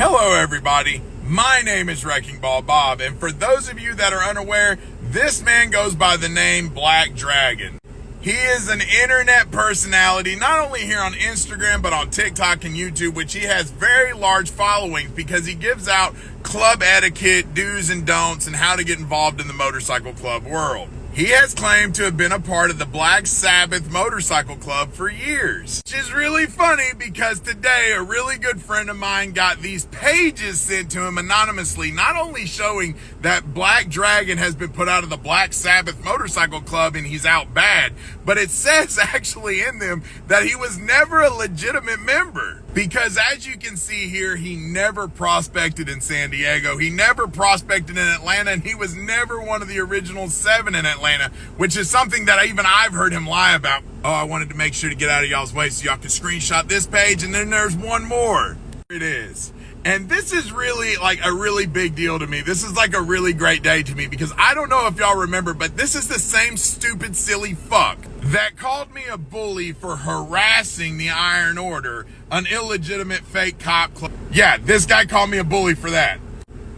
Hello everybody, my name is Wrecking Ball Bob, and for those of you that are unaware, this man goes by the name Black Dragon. He is an internet personality, not only here on Instagram, but on TikTok and YouTube, which he has very large followings because he gives out club etiquette, do's and don'ts, and how to get involved in the motorcycle club world. He has claimed to have been a part of the Black Sabbath Motorcycle Club for years. Which is really funny because today a really good friend of mine got these pages sent to him anonymously, not only showing that Black Dragon has been put out of the Black Sabbath Motorcycle Club and he's out bad, but it says actually in them that he was never a legitimate member. Because as you can see here, he never prospected in San Diego, he never prospected in Atlanta, and he was never one of the original 7 in Atlanta, which is something that even I've heard him lie about. Oh, I wanted to make sure to get out of y'all's way so y'all can screenshot this page, and then there's one more. Here it is. And this is really like a really big deal to me. This is like a really great day to me because I don't know if y'all remember, but this is the same stupid, silly fuck that called me a bully for harassing the Iron Order, an illegitimate fake cop club. Yeah, this guy called me a bully for that.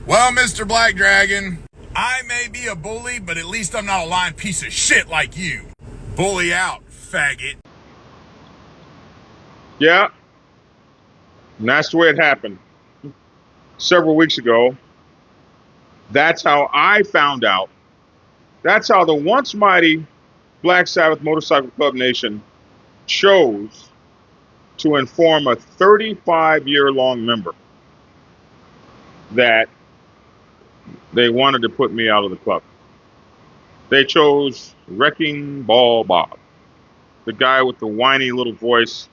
Well, Mr. Black Dragon, I may be a bully, but at least I'm not a lying piece of shit like you. Bully out, faggot. Yeah, and that's the way it happened. Several weeks ago, that's how I found out. That's how the once mighty Black Sabbath Motorcycle Club Nation chose to inform a 35-year-long member that they wanted to put me out of the club. They chose Wrecking Ball Bob, the guy with the whiny little voice,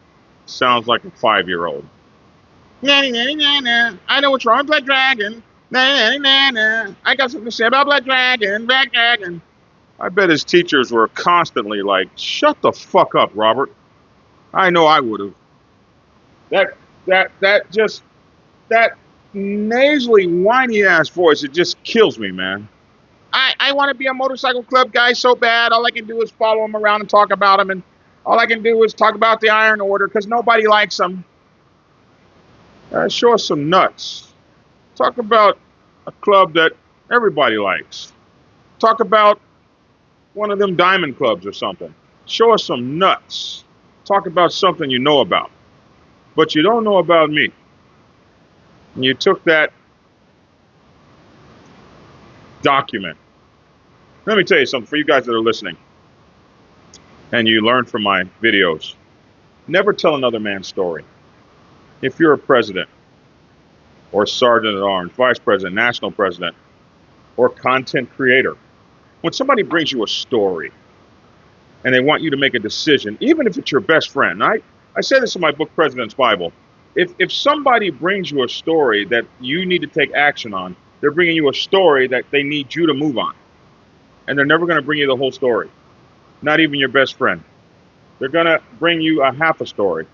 sounds like a 5-year-old. I know what's wrong with Black Dragon. I got something to say about Black Dragon. Black Dragon. I bet his teachers were constantly like, shut the fuck up, Robert. I know I would have. That nasally, whiny ass voice, it just kills me, man. I want to be a motorcycle club guy so bad. All I can do is follow him around and talk about him. And all I can do is talk about the Iron Order because nobody likes him. Show us some nuts. Talk about a club that everybody likes. Talk about one of them diamond clubs or something. Show us some nuts. Talk about something you know about. But you don't know about me. And you took that document. Let me tell you something for you guys that are listening. And you learn from my videos. Never tell another man's story. If you're a president or sergeant at arms, vice president, national president, or content creator, when somebody brings you a story and they want you to make a decision, even if it's your best friend, I say this in my book, President's Bible. If somebody brings you a story that you need to take action on, they're bringing you a story that they need you to move on. And they're never going to bring you the whole story, not even your best friend. They're going to bring you a half a story.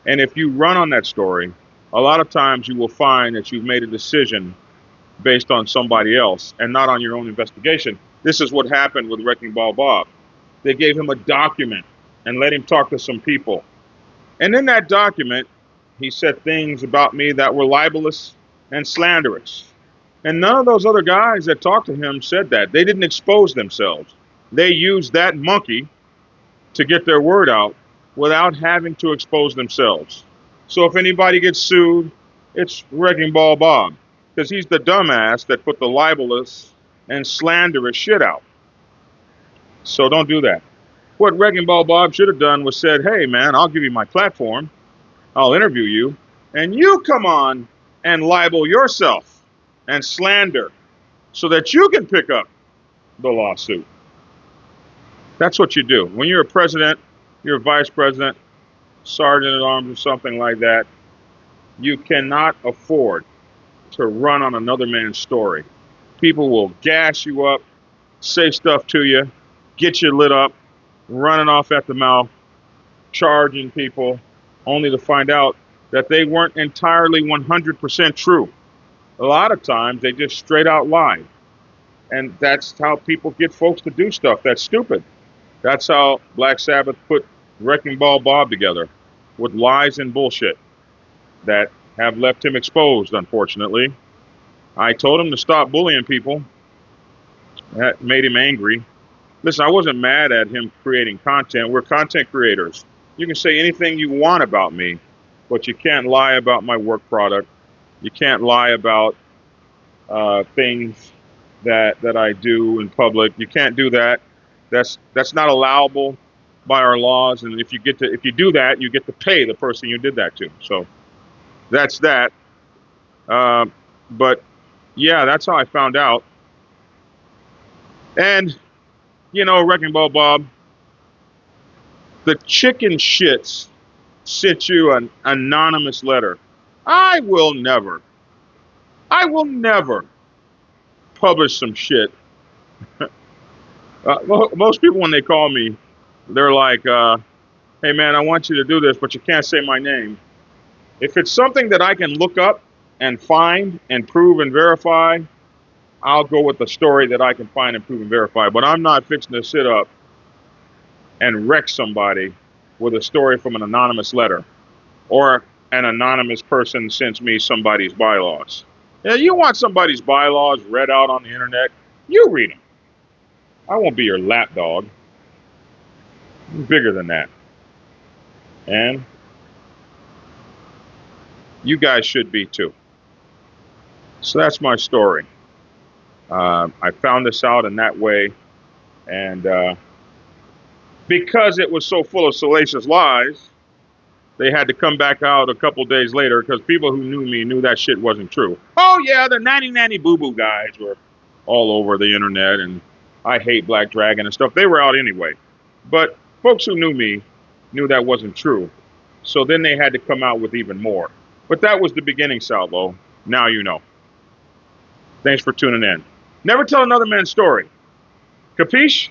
And if you run on that story, a lot of times you will find that you've made a decision based on somebody else and not on your own investigation. This is what happened with Wrecking Ball Bob. They gave him a document and let him talk to some people. And in that document, he said things about me that were libelous and slanderous. And none of those other guys that talked to him said that. They didn't expose themselves. They used that monkey to get their word out without having to expose themselves. So if anybody gets sued, it's Wrecking Ball Bob, because he's the dumbass that put the libelous and slanderous shit out. So don't do that. What Wrecking Ball Bob should have done was said, hey man, I'll give you my platform, I'll interview you, and you come on and libel yourself and slander so that you can pick up the lawsuit. That's what you do. When you're a president, you're a vice president, sergeant at arms or something like that, you cannot afford to run on another man's story. People will gas you up, say stuff to you, get you lit up, running off at the mouth, charging people, only to find out that they weren't entirely 100% true. A lot of times they just straight out lie. And that's how people get folks to do stuff that's stupid. That's how Black Sabbath put Wrecking Ball Bob together, with lies and bullshit that have left him exposed, unfortunately. I told him to stop bullying people. That made him angry. Listen, I wasn't mad at him creating content. We're content creators. You can say anything you want about me, but you can't lie about my work product. You can't lie about things that I do in public. You can't do that. That's not allowable by our laws. And if you do that, you get to pay the person you did that to. So that's that. But yeah, that's how I found out. And Wrecking Ball Bob, the chicken shits sent you an anonymous letter. I will never publish some shit. Most people, when they call me, they're like, hey man, I want you to do this, but you can't say my name. If it's something that I can look up and find and prove and verify, I'll go with the story that I can find and prove and verify. But I'm not fixing to sit up and wreck somebody with a story from an anonymous letter, or an anonymous person sends me somebody's bylaws. Yeah, you want somebody's bylaws read out on the internet, you read them. I won't be your lapdog. I'm bigger than that. And you guys should be too. So that's my story. I found this out in that way, and because it was so full of salacious lies, they had to come back out a couple days later, because people who knew me knew that shit wasn't true. Oh yeah, the nanny boo-boo guys were all over the internet, and I hate Black Dragon and stuff. They were out anyway. But folks who knew me knew that wasn't true. So then they had to come out with even more. But that was the beginning, Salvo. Now you know. Thanks for tuning in. Never tell another man's story. Capiche?